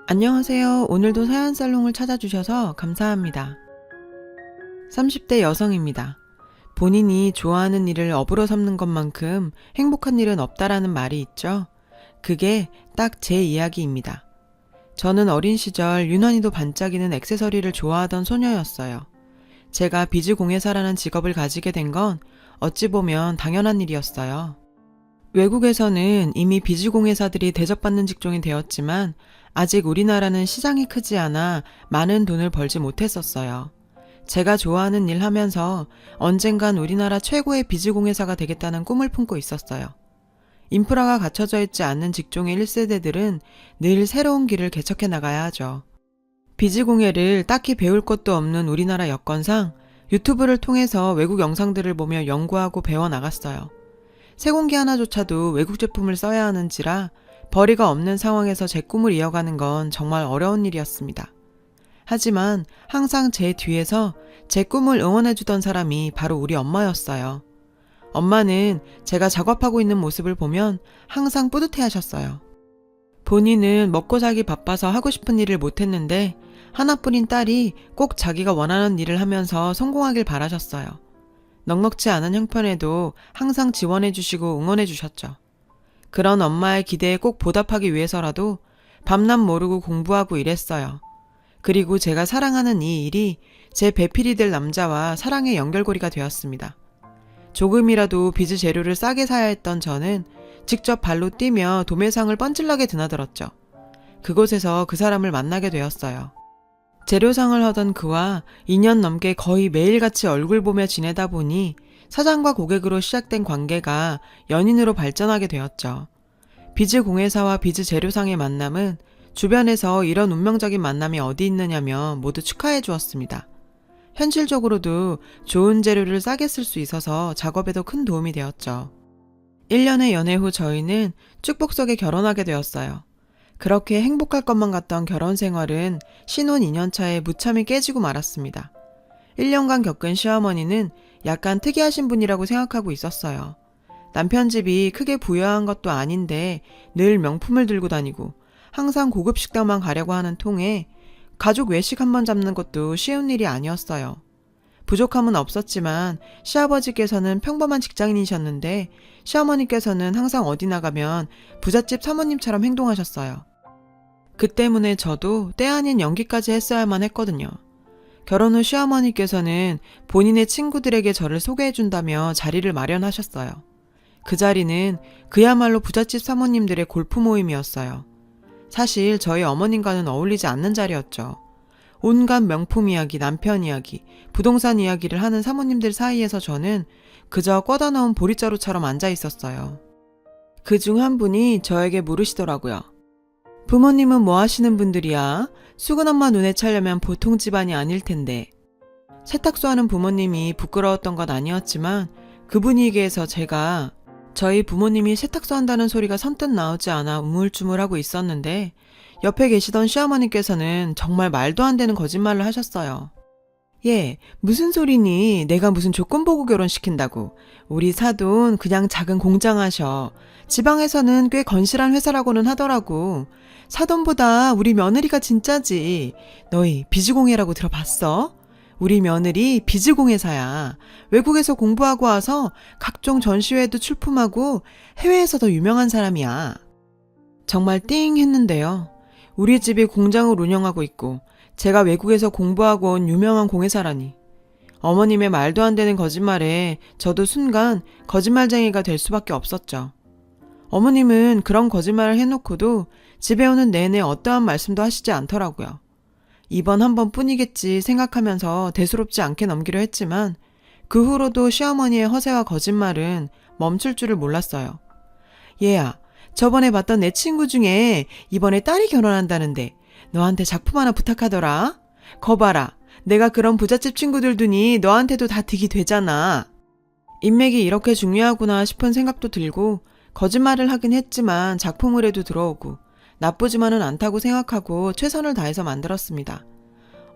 안녕하세요. 오늘도 사연살롱을 찾아주셔서 감사합니다. 30대 여성입니다. 본인이 좋아하는 일을 업으로 삼는 것만큼 행복한 일은 없다라는 말이 있죠. 그게 딱 제 이야기입니다. 저는 어린 시절 유난히도 반짝이는 액세서리를 좋아하던 소녀였어요. 제가 비즈공예사라는 직업을 가지게 된 건 어찌 보면 당연한 일이었어요. 외국에서는 이미 비즈공예사들이 대접받는 직종이 되었지만 아직 우리나라는 시장이 크지 않아 많은 돈을 벌지 못했었어요. 제가 좋아하는 일 하면서 언젠간 우리나라 최고의 비즈공예사가 되겠다는 꿈을 품고 있었어요. 인프라가 갖춰져 있지 않는 직종의 1세대들은 늘 새로운 길을 개척해 나가야 하죠. 비즈공예를 딱히 배울 것도 없는 우리나라 여건상 유튜브를 통해서 외국 영상들을 보며 연구하고 배워 나갔어요. 세공기 하나조차도 외국 제품을 써야 하는지라 벌이가 없는 상황에서 제 꿈을 이어가는 건 정말 어려운 일이었습니다. 하지만 항상 제 뒤에서 제 꿈을 응원해주던 사람이 바로 우리 엄마였어요. 엄마는 제가 작업하고 있는 모습을 보면 항상 뿌듯해 하셨어요. 본인은 먹고 살기 바빠서 하고 싶은 일을 못했는데 하나뿐인 딸이 꼭 자기가 원하는 일을 하면서 성공하길 바라셨어요. 넉넉지 않은 형편에도 항상 지원해주시고 응원해주셨죠. 그런 엄마의 기대에 꼭 보답하기 위해서라도 밤낮 모르고 공부하고 일했어요. 그리고 제가 사랑하는 이 일이 제 배필이 될 남자와 사랑의 연결고리가 되었습니다. 조금이라도 비즈 재료를 싸게 사야 했던 저는 직접 발로 뛰며 도매상을 뻔질나게 드나들었죠. 그곳에서 그 사람을 만나게 되었어요. 재료상을 하던 그와 2년 넘게 거의 매일같이 얼굴 보며 지내다 보니 사장과 고객으로 시작된 관계가 연인으로 발전하게 되었죠. 비즈 공예사와 비즈 재료상의 만남은 주변에서 이런 운명적인 만남이 어디 있느냐며 모두 축하해 주었습니다. 현실적으로도 좋은 재료를 싸게 쓸 수 있어서 작업에도 큰 도움이 되었죠. 1년의 연애 후 저희는 축복석에 결혼하게 되었어요. 그렇게 행복할 것만 같던 결혼 생활은 신혼 2년 차에 무참히 깨지고 말았습니다. 1년간 겪은 시어머니는 약간 특이하신 분이라고 생각하고 있었어요. 남편 집이 크게 부유한 것도 아닌데 늘 명품을 들고 다니고 항상 고급 식당만 가려고 하는 통에 가족 외식 한번 잡는 것도 쉬운 일이 아니었어요. 부족함은 없었지만 시아버지께서는 평범한 직장인이셨는데 시어머니께서는 항상 어디 나가면 부잣집 사모님처럼 행동하셨어요. 그 때문에 저도 때 아닌 연기까지 했어야만 했거든요. 결혼 후 시어머니께서는 본인의 친구들에게 저를 소개해준다며 자리를 마련하셨어요. 그 자리는 그야말로 부잣집 사모님들의 골프 모임이었어요. 사실 저희 어머님과는 어울리지 않는 자리였죠. 온갖 명품 이야기, 남편 이야기, 부동산 이야기를 하는 사모님들 사이에서 저는 그저 꿔다 넣은 보릿자루처럼 앉아 있었어요. 그중 한 분이 저에게 물으시더라고요. 부모님은 뭐 하시는 분들이야? 수근 엄마 눈에 차려면 보통 집안이 아닐 텐데. 세탁소 하는 부모님이 부끄러웠던 건 아니었지만 그 분위기에서 제가 저희 부모님이 세탁소 한다는 소리가 선뜻 나오지 않아 우물쭈물하고 있었는데 옆에 계시던 시어머니께서는 정말 말도 안 되는 거짓말을 하셨어요. 예, 무슨 소리니? 내가 무슨 조건 보고 결혼시킨다고. 우리 사돈 그냥 작은 공장 하셔. 지방에서는 꽤 건실한 회사라고는 하더라고. 사돈보다 우리 며느리가 진짜지. 너희 비즈공예라고 들어봤어? 우리 며느리 비즈공예사야. 외국에서 공부하고 와서 각종 전시회에도 출품하고 해외에서 더 유명한 사람이야. 정말 띵 했는데요. 우리 집이 공장을 운영하고 있고 제가 외국에서 공부하고 온 유명한 공예사라니. 어머님의 말도 안 되는 거짓말에 저도 순간 거짓말쟁이가 될 수밖에 없었죠. 어머님은 그런 거짓말을 해놓고도 집에 오는 내내 어떠한 말씀도 하시지 않더라고요. 이번 한 번뿐이겠지 생각하면서 대수롭지 않게 넘기려 했지만 그 후로도 시어머니의 허세와 거짓말은 멈출 줄을 몰랐어요. 얘야, 저번에 봤던 내 친구 중에 이번에 딸이 결혼한다는데 너한테 작품 하나 부탁하더라. 거 봐라. 내가 그런 부잣집 친구들 두니 너한테도 다 득이 되잖아. 인맥이 이렇게 중요하구나 싶은 생각도 들고 거짓말을 하긴 했지만 작품 의뢰도 들어오고 나쁘지만은 않다고 생각하고 최선을 다해서 만들었습니다.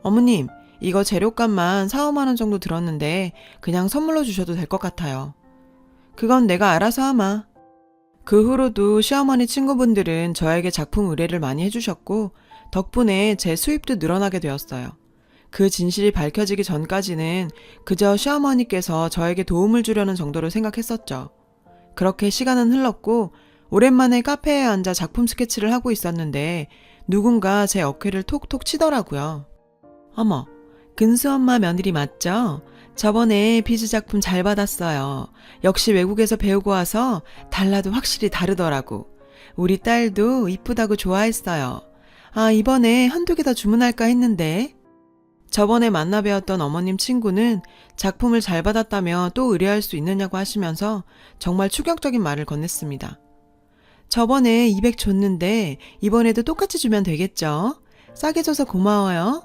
어머님, 이거 재료값만 4, 5만 원 정도 들었는데 그냥 선물로 주셔도 될 것 같아요. 그건 내가 알아서 하마. 그 후로도 시어머니 친구분들은 저에게 작품 의뢰를 많이 해주셨고 덕분에 제 수입도 늘어나게 되었어요. 그 진실이 밝혀지기 전까지는 그저 시어머니께서 저에게 도움을 주려는 정도로 생각했었죠. 그렇게 시간은 흘렀고 오랜만에 카페에 앉아 작품 스케치를 하고 있었는데 누군가 제 어깨를 톡톡 치더라고요. 어머, 근수 엄마 며느리 맞죠? 저번에 비즈 작품 잘 받았어요. 역시 외국에서 배우고 와서 달라도 확실히 다르더라고. 우리 딸도 이쁘다고 좋아했어요. 아, 이번에 한두 개 더 주문할까 했는데. 저번에 만나 뵈었던 어머님 친구는 작품을 잘 받았다며 또 의뢰할 수 있느냐고 하시면서 정말 충격적인 말을 건넸습니다. 저번에 200 줬는데 이번에도 똑같이 주면 되겠죠? 싸게 줘서 고마워요.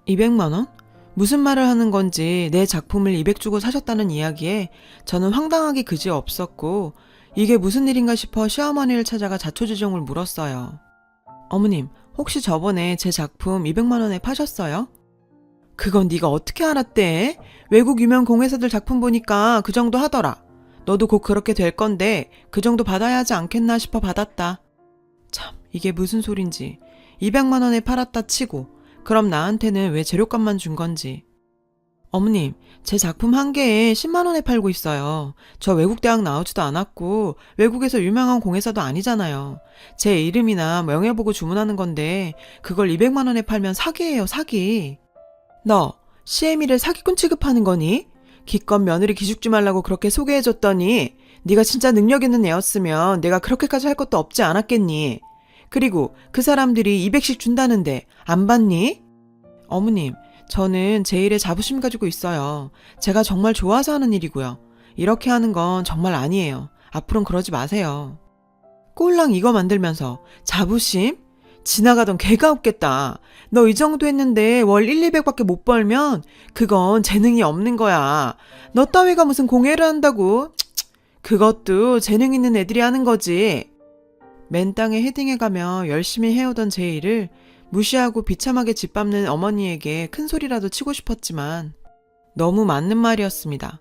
200만 원? 무슨 말을 하는 건지 내 작품을 200 주고 사셨다는 이야기에 저는 황당하기 그지없었고 이게 무슨 일인가 싶어 시어머니를 찾아가 자초지종을 물었어요. 어머님, 혹시 저번에 제 작품 200만 원에 파셨어요? 그건 네가 어떻게 알았대? 외국 유명 공예사들 작품 보니까 그 정도 하더라. 너도 곧 그렇게 될 건데 그 정도 받아야 하지 않겠나 싶어 받았다. 참, 이게 무슨 소린지. 200만 원에 팔았다 치고 그럼 나한테는 왜 재료값만 준 건지. 어머님, 제 작품 한 개에 10만 원에 팔고 있어요. 저 외국 대학 나오지도 않았고 외국에서 유명한 공예사도 아니잖아요. 제 이름이나 명예 보고 주문하는 건데 그걸 200만 원에 팔면 사기예요, 사기. 너 CM이를 사기꾼 취급하는 거니? 기껏 며느리 기죽지 말라고 그렇게 소개해줬더니 네가 진짜 능력 있는 애였으면 내가 그렇게까지 할 것도 없지 않았겠니? 그리고 그 사람들이 200씩 준다는데 안 받니? 어머님, 저는 제 일에 자부심 가지고 있어요. 제가 정말 좋아서 하는 일이고요. 이렇게 하는 건 정말 아니에요. 앞으로는 그러지 마세요. 꼴랑 이거 만들면서 자부심? 지나가던 개가 없겠다. 너 이 정도 했는데 월 1, 200밖에 못 벌면 그건 재능이 없는 거야. 너 따위가 무슨 공예를 한다고? 그것도 재능 있는 애들이 하는 거지. 맨땅에 헤딩해가며 열심히 해오던 제 일을 무시하고 비참하게 짓밟는 어머니에게 큰 소리라도 치고 싶었지만 너무 맞는 말이었습니다.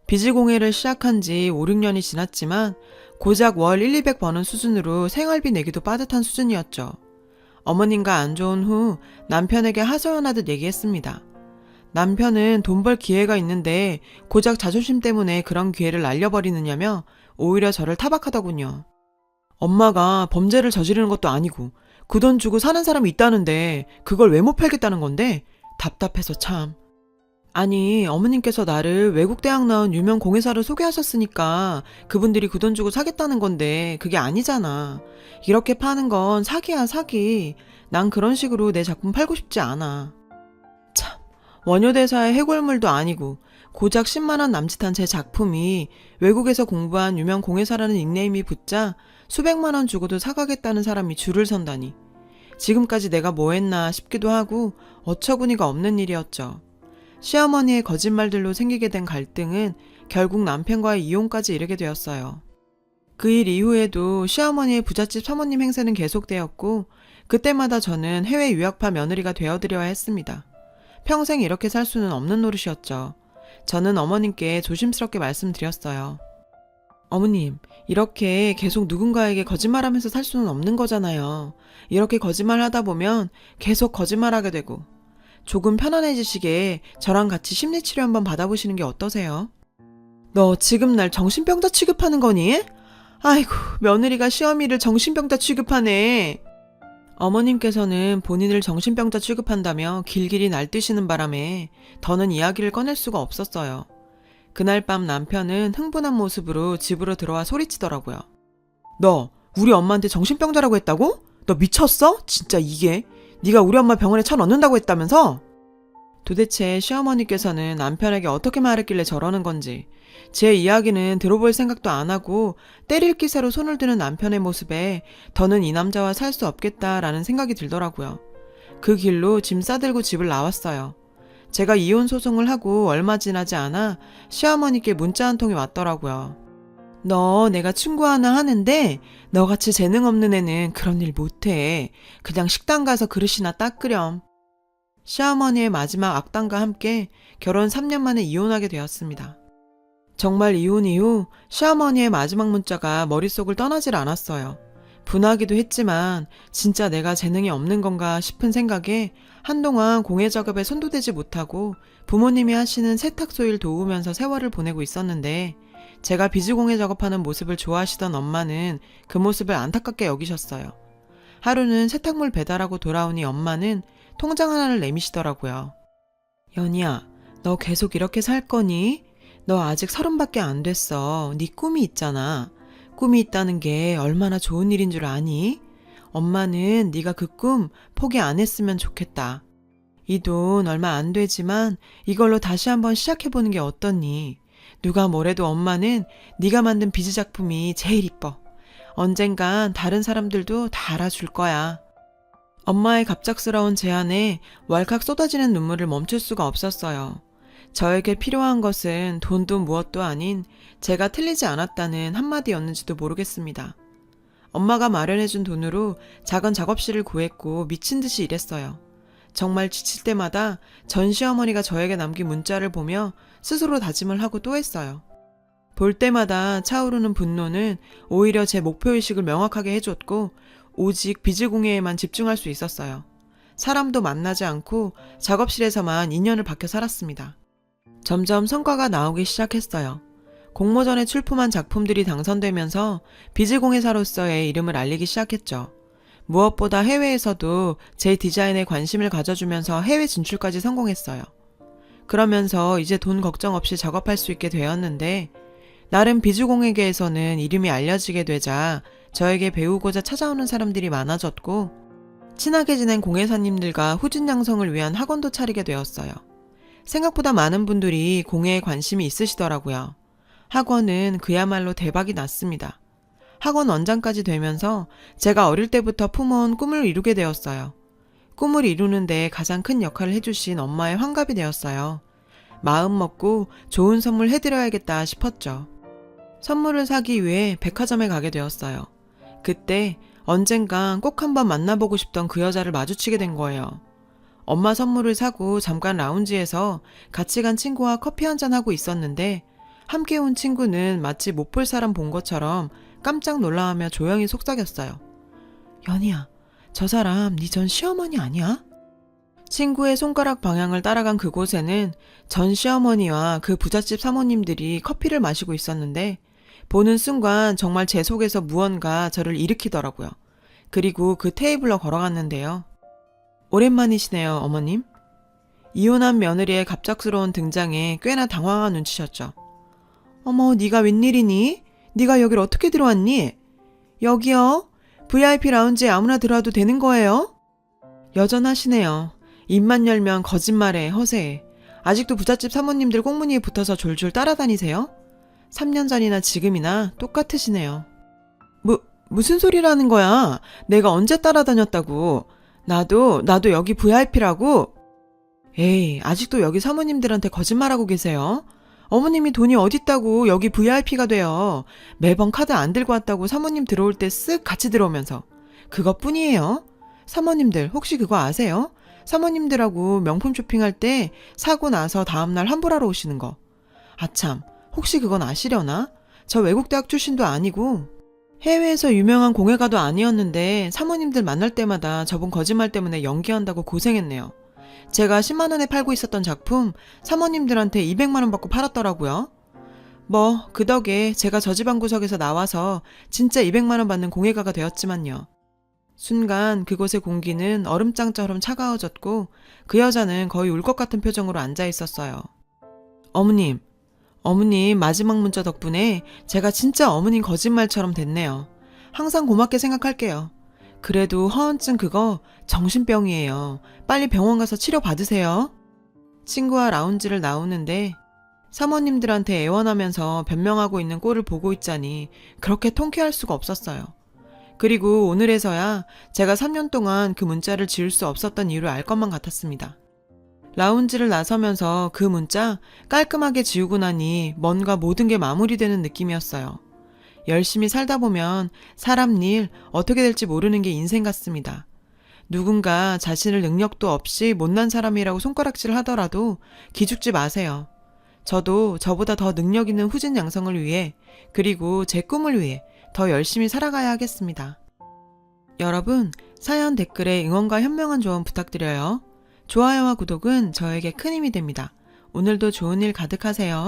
비즈공예를 시작한 지 5, 6년이 지났지만 고작 월 1, 200 버는 수준으로 생활비 내기도 빠듯한 수준이었죠. 어머님과 안 좋은 후 남편에게 하소연하듯 얘기했습니다. 남편은 돈 벌 기회가 있는데 고작 자존심 때문에 그런 기회를 날려버리느냐며 오히려 저를 타박하더군요. 엄마가 범죄를 저지르는 것도 아니고 그 돈 주고 사는 사람이 있다는데 그걸 왜 못 팔겠다는 건데 답답해서 참. 아니, 어머님께서 나를 외국 대학 나온 유명 공예사를 소개하셨으니까 그분들이 그 돈 주고 사겠다는 건데 그게 아니잖아. 이렇게 파는 건 사기야, 사기. 난 그런 식으로 내 작품 팔고 싶지 않아. 참, 원효대사의 해골물도 아니고 고작 10만 원 남짓한 제 작품이 외국에서 공부한 유명 공예사라는 닉네임이 붙자 수백만 원 주고도 사가겠다는 사람이 줄을 선다니. 지금까지 내가 뭐 했나 싶기도 하고 어처구니가 없는 일이었죠. 시어머니의 거짓말들로 생기게 된 갈등은 결국 남편과의 이혼까지 이르게 되었어요. 그 일 이후에도 시어머니의 부잣집 사모님 행세는 계속되었고 그때마다 저는 해외 유학파 며느리가 되어드려야 했습니다. 평생 이렇게 살 수는 없는 노릇이었죠. 저는 어머님께 조심스럽게 말씀드렸어요. 어머님, 이렇게 계속 누군가에게 거짓말하면서 살 수는 없는 거잖아요. 이렇게 거짓말하다 보면 계속 거짓말하게 되고 조금 편안해지시게 저랑 같이 심리치료 한번 받아보시는 게 어떠세요? 너 지금 날 정신병자 취급하는 거니? 아이고, 며느리가 시어미를 정신병자 취급하네. 어머님께서는 본인을 정신병자 취급한다며 길길이 날뛰시는 바람에 더는 이야기를 꺼낼 수가 없었어요. 그날 밤 남편은 흥분한 모습으로 집으로 들어와 소리치더라고요. 너 우리 엄마한테 정신병자라고 했다고? 너 미쳤어? 진짜 이게 네가 우리 엄마 병원에 쳐 넣는다고 했다면서? 도대체 시어머니께서는 남편에게 어떻게 말했길래 저러는 건지 제 이야기는 들어볼 생각도 안 하고 때릴 기세로 손을 드는 남편의 모습에 더는 이 남자와 살 수 없겠다라는 생각이 들더라고요. 그 길로 짐 싸들고 집을 나왔어요. 제가 이혼 소송을 하고 얼마 지나지 않아 시어머니께 문자 한 통이 왔더라고요. 너 내가 충고 하나 하는데 너같이 재능 없는 애는 그런 일 못해. 그냥 식당 가서 그릇이나 닦으렴. 시어머니의 마지막 악담과 함께 결혼 3년 만에 이혼하게 되었습니다. 정말 이혼 이후 시어머니의 마지막 문자가 머릿속을 떠나질 않았어요. 분하기도 했지만 진짜 내가 재능이 없는 건가 싶은 생각에 한동안 공예 작업에 손도 대지 못하고 부모님이 하시는 세탁소 일 도우면서 세월을 보내고 있었는데 제가 비즈공예 작업하는 모습을 좋아하시던 엄마는 그 모습을 안타깝게 여기셨어요. 하루는 세탁물 배달하고 돌아오니 엄마는 통장 하나를 내미시더라고요. 연희야, 너 계속 이렇게 살 거니? 너 아직 30밖에 안 됐어. 네 꿈이 있잖아. 꿈이 있다는 게 얼마나 좋은 일인 줄 아니? 엄마는 네가 그 꿈 포기 안 했으면 좋겠다. 이 돈 얼마 안 되지만 이걸로 다시 한번 시작해보는 게 어떻니? 누가 뭐래도 엄마는 네가 만든 비즈 작품이 제일 이뻐. 언젠간 다른 사람들도 다 알아줄 거야. 엄마의 갑작스러운 제안에 왈칵 쏟아지는 눈물을 멈출 수가 없었어요. 저에게 필요한 것은 돈도 무엇도 아닌 제가 틀리지 않았다는 한마디였는지도 모르겠습니다. 엄마가 마련해준 돈으로 작은 작업실을 구했고 미친 듯이 일했어요. 정말 지칠 때마다 전 시어머니가 저에게 남긴 문자를 보며 스스로 다짐을 하고 또 했어요. 볼 때마다 차오르는 분노는 오히려 제 목표의식을 명확하게 해줬고 오직 비즈공예에만 집중할 수 있었어요. 사람도 만나지 않고 작업실에서만 2년을 박혀 살았습니다. 점점 성과가 나오기 시작했어요. 공모전에 출품한 작품들이 당선되면서 비즈공예사로서의 이름을 알리기 시작했죠. 무엇보다 해외에서도 제 디자인에 관심을 가져주면서 해외 진출까지 성공했어요. 그러면서 이제 돈 걱정 없이 작업할 수 있게 되었는데 나름 비즈공예계에서는 이름이 알려지게 되자 저에게 배우고자 찾아오는 사람들이 많아졌고 친하게 지낸 공예사님들과 후진 양성을 위한 학원도 차리게 되었어요. 생각보다 많은 분들이 공예에 관심이 있으시더라고요. 학원은 그야말로 대박이 났습니다. 학원 원장까지 되면서 제가 어릴 때부터 품어온 꿈을 이루게 되었어요. 꿈을 이루는데 가장 큰 역할을 해주신 엄마의 환갑이 되었어요. 마음 먹고 좋은 선물 해드려야겠다 싶었죠. 선물을 사기 위해 백화점에 가게 되었어요. 그때 언젠간 꼭 한번 만나보고 싶던 그 여자를 마주치게 된 거예요. 엄마 선물을 사고 잠깐 라운지에서 같이 간 친구와 커피 한잔하고 있었는데 함께 온 친구는 마치 못 볼 사람 본 것처럼 깜짝 놀라하며 조용히 속삭였어요. 연희야, 저 사람 네 전 시어머니 아니야? 친구의 손가락 방향을 따라간 그곳에는 전 시어머니와 그 부잣집 사모님들이 커피를 마시고 있었는데 보는 순간 정말 제 속에서 무언가 저를 일으키더라고요. 그리고 그 테이블로 걸어갔는데요. 오랜만이시네요, 어머님. 이혼한 며느리의 갑작스러운 등장에 꽤나 당황한 눈치셨죠. 어머, 네가 웬일이니? 네가 여길 어떻게 들어왔니? 여기요? VIP 라운지에 아무나 들어와도 되는 거예요? 여전하시네요. 입만 열면 거짓말에 허세에. 아직도 부잣집 사모님들 꽁무니에 붙어서 졸졸 따라다니세요? 3년 전이나 지금이나 똑같으시네요. 무슨 소리라는 거야? 내가 언제 따라다녔다고? 나도 여기 VIP라고? 에이, 아직도 여기 사모님들한테 거짓말하고 계세요? 어머님이 돈이 어딨다고 여기 VIP가 돼요. 매번 카드 안 들고 왔다고 사모님 들어올 때 쓱 같이 들어오면서. 그것뿐이에요. 사모님들 혹시 그거 아세요? 사모님들하고 명품 쇼핑할 때 사고 나서 다음날 환불하러 오시는 거. 아참, 혹시 그건 아시려나? 저 외국 대학 출신도 아니고 해외에서 유명한 공예가도 아니었는데 사모님들 만날 때마다 저번 거짓말 때문에 연기한다고 고생했네요. 제가 10만 원에 팔고 있었던 작품 사모님들한테 200만 원 받고 팔았더라고요. 뭐 그 덕에 제가 저 집안 구석에서 나와서 진짜 200만 원 받는 공예가가 되었지만요. 순간 그곳의 공기는 얼음장처럼 차가워졌고 그 여자는 거의 울 것 같은 표정으로 앉아 있었어요. 어머님 마지막 문자 덕분에 제가 진짜 어머님 거짓말처럼 됐네요. 항상 고맙게 생각할게요. 그래도 허언증 그거 정신병이에요. 빨리 병원 가서 치료 받으세요. 친구와 라운지를 나오는데 사모님들한테 애원하면서 변명하고 있는 꼴을 보고 있자니 그렇게 통쾌할 수가 없었어요. 그리고 오늘에서야 제가 3년 동안 그 문자를 지울 수 없었던 이유를 알 것만 같았습니다. 라운지를 나서면서 그 문자 깔끔하게 지우고 나니 뭔가 모든 게 마무리되는 느낌이었어요. 열심히 살다 보면 사람 일 어떻게 될지 모르는 게 인생 같습니다. 누군가 자신을 능력도 없이 못난 사람이라고 손가락질 하더라도 기죽지 마세요. 저도 저보다 더 능력 있는 후진 양성을 위해 그리고 제 꿈을 위해 더 열심히 살아가야 하겠습니다. 여러분, 사연 댓글에 응원과 현명한 조언 부탁드려요. 좋아요와 구독은 저에게 큰 힘이 됩니다. 오늘도 좋은 일 가득하세요.